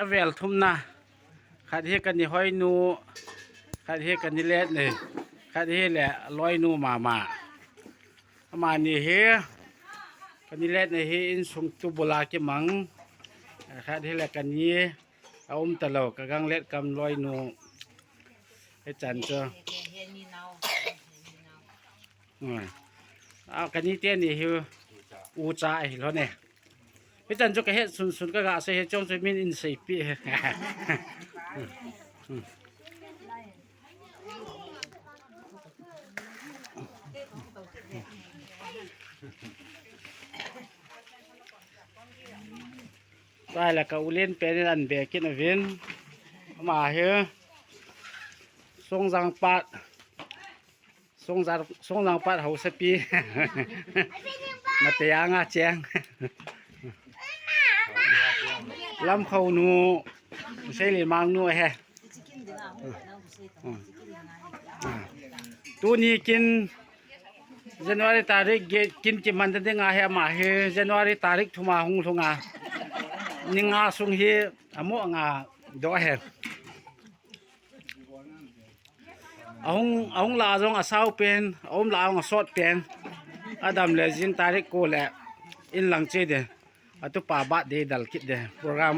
เวลทุ่มนะขัดเฮกันนี่ห้อยนูขัดเฮกันนี่เล็ดนี่ขัดเฮแหละร้อยนูมานี่เฮกันนี่เล็ดนี่เฮอินสงตุบุลาเกมังขัดเฮแหละกันนี้เอาตะโลกกังเล็ดกำร้อยนูให้จันเจ้าเอากันนี้เตี้ยนี่เฮอูจ่าไอ้แล้วเนี่ยพี่จันจุกเฮ็ดสุนก็กะเสียจงจะมีอินทรีย์ปีได้แล้วก็อุเล่นเป็นอันเบกินอวินมาเฮส่งจังปัดส่งจังปัดเฮาสปีมาเตียงอาเจียงลำเขาหนูใช่หรือมังหนูแฮตัวนี้กินJanuari tarikกินจิมันตั้งแต่งาเฮมาเฮ Januari tarikทุมาหงทุงานิงาสุงเฮอโมงาดอเฮเอาลาจงอาสาวเป็นเอาลาองสอดเป็นอดัมเลจินtarikโกแหละอินหลังเจเดอตุป่าบะเดดัลกิดเดโปรแกรม